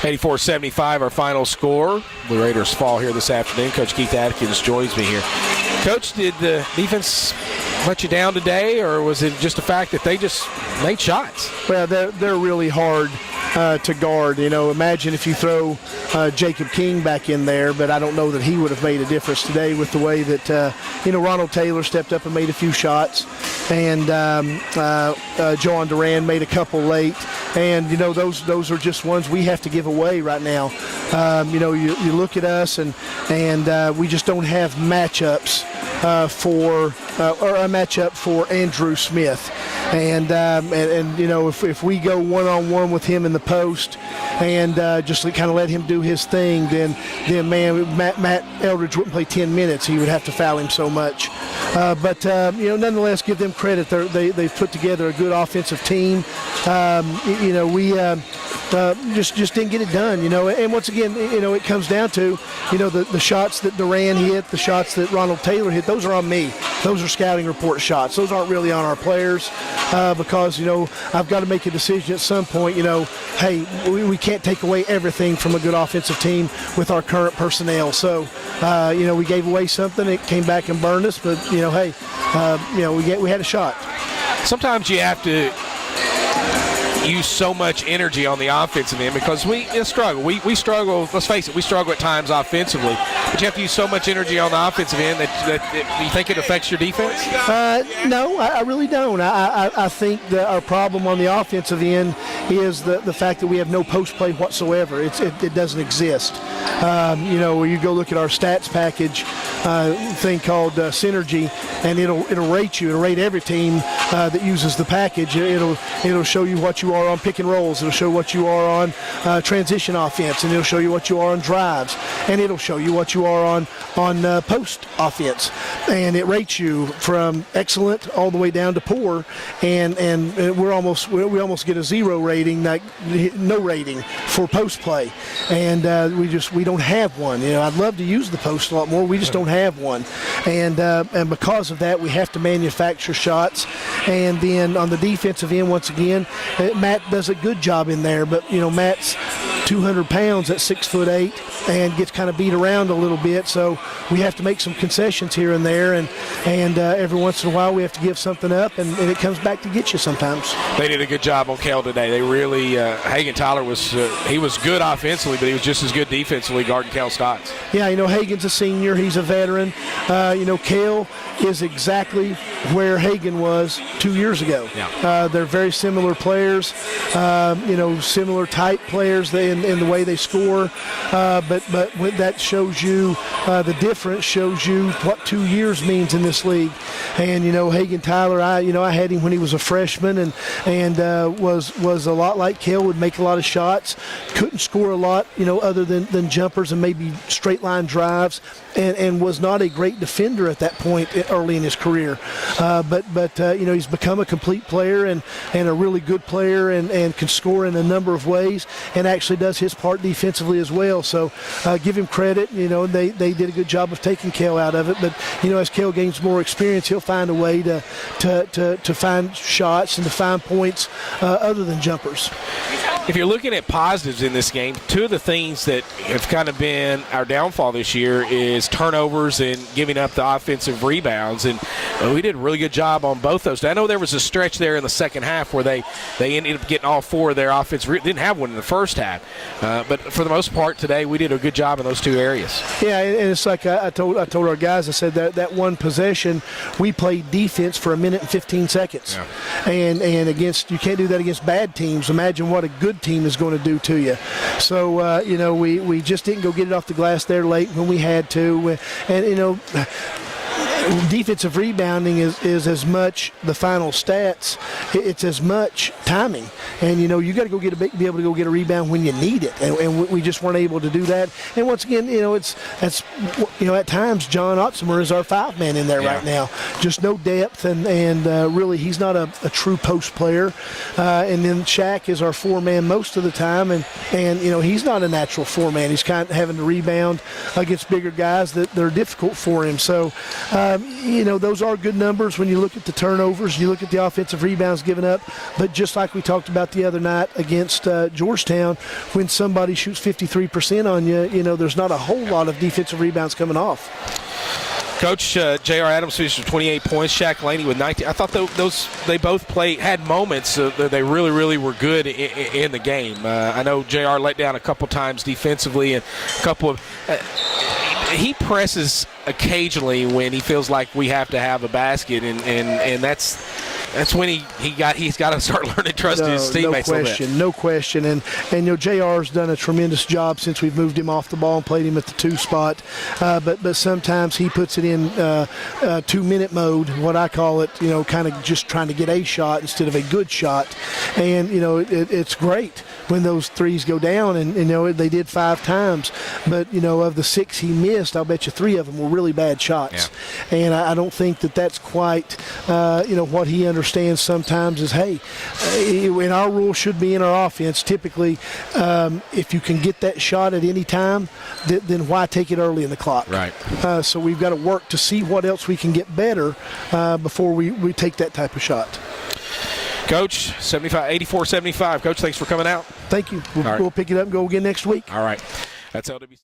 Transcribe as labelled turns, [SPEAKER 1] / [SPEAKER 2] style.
[SPEAKER 1] 84-75, our final score. The Raiders fall here this afternoon. Coach Keith Adkins joins me here. Coach, did the defense let you down today, or was it just the fact that they just made shots?
[SPEAKER 2] Well, they're really hard to guard. Imagine if you throw Jacob King back in there, but I don't know that he would have made a difference today with the way that, Ronald Taylor stepped up and made a few shots, and Joan Duran made a couple late. And, those are just ones we have to give away right now. You look at us, and we just don't have matchups or a matchup for Andrew Smith. And if we go one-on-one with him in the post and just kind of let him do his thing, then man, Matt Eldridge wouldn't play 10 minutes. He would have to foul him so much. But nonetheless, give them credit. They've put together a good offensive team. We just didn't get it done. And once again, it comes down to, the shots that Duran hit, the shots that Ronald Taylor hit, those are on me. Those are scouting report shots. Those aren't really on our players because, I've got to make a decision at some point, hey, we can't take away everything from a good offensive team with our current personnel. So, we gave away something. It came back and burned us, but, we had a shot.
[SPEAKER 1] Sometimes you have to use so much energy on the offensive end because we struggle. We struggle, let's face it, we struggle at times offensively, but you have to use so much energy on the offensive end that you think it affects your defense?
[SPEAKER 2] No, I really don't. I think that our problem on the offensive end is the fact that we have no post play whatsoever. It doesn't exist. You go look at our stats package thing called Synergy, and it'll rate you. It'll rate every team that uses the package. It'll show you what you are on pick and rolls. It'll show what you are on transition offense, and it'll show you what you are on drives, and it'll show you what you are on post offense. And it rates you from excellent all the way down to poor, and we almost get a 0 rating, like no rating for post play, and we don't have one. I'd love to use the post a lot more. We just don't have one, and because of that, we have to manufacture shots. And then on the defensive end, once again, Matt does a good job in there, but Matt's 200 pounds at 6'8" and gets kind of beat around a little bit, so we have to make some concessions here and there, and every once in a while we have to give something up, and it comes back to get you sometimes.
[SPEAKER 1] They did a good job on Kel today. They really, Hagen Tyler was good offensively, but he was just as good defensively guarding Kel Stotts.
[SPEAKER 2] Yeah, Hagen's a senior. He's a veteran. Kel is exactly where Hagen was 2 years ago.
[SPEAKER 1] Yeah.
[SPEAKER 2] They're very similar players, similar type players in the way they score, but when that shows you the difference, shows you what 2 years means in this league. And Hagen Tyler, I had him when he was a freshman, and was a lot like Kel, would make a lot of shots, couldn't score a lot, other than jumpers and maybe straight line drives, and was not a great defender at that point early in his career. But he's become a complete player and a really good player, and can score in a number of ways, and actually does his part defensively as well. So give him credit. They did a good job of taking Kel out of it. But as Kel gains more experience, he'll find a way to find shots and to find points other than jumpers.
[SPEAKER 1] If you're looking at positives in this game, two of the things that have kind of been our downfall this year is turnovers and giving up the offensive rebounds, and we did a really good job on both those. I know there was a stretch there in the second half where they ended up getting all four of their offense. Didn't have one in the first half, but for the most part today, we did a good job in those two areas.
[SPEAKER 2] Yeah, and it's like I told our guys, I said that one possession, we played defense for 1 minute and 15 seconds.
[SPEAKER 1] Yeah.
[SPEAKER 2] And against, you can't do that against bad teams. Imagine what a good team is going to do to you. So, we just didn't go get it off the glass there late when we had to. And, defensive rebounding is as much the final stats. It's as much timing, and you got to be able to go get a rebound when you need it, and we just weren't able to do that. And once again, at times John Otzimer is our 5-man in there right now, just no depth, and really he's not a true post player. And then Shaq is our 4-man most of the time, and he's not a natural 4-man. He's kind of having to rebound against bigger guys that are difficult for him. So. Those are good numbers when you look at the turnovers, you look at the offensive rebounds given up. But just like we talked about the other night against Georgetown, when somebody shoots 53% on you, there's not a whole lot of defensive rebounds coming off.
[SPEAKER 1] Coach, J.R. Adams finished with 28 points. Shaq Laney with 19. I thought they both had moments that they really, really were good in the game. I know J.R. let down a couple times defensively, and a couple of he presses occasionally when he feels like we have to have a basket, and that's when he's got to start learning to trust his teammates.
[SPEAKER 2] No question. And JR's done a tremendous job since we've moved him off the ball and played him at the 2 spot. But sometimes he puts it in 2-minute mode, what I call it, kind of just trying to get a shot instead of a good shot. And it's great when those threes go down, and they did 5 times. But of the 6 he missed, I'll bet you 3 of them were really bad shots. Yeah. And I don't think that's quite what he understands sometimes is, hey, and our rule should be in our offense, typically, if you can get that shot at any time, then why take it early in the clock?
[SPEAKER 1] Right.
[SPEAKER 2] So we've got to work to see what else we can get better before we take that type of shot.
[SPEAKER 1] Coach, 84-75. Coach, thanks for coming out.
[SPEAKER 2] Thank you. We'll pick it up and go again next week.
[SPEAKER 1] All right. That's LWC.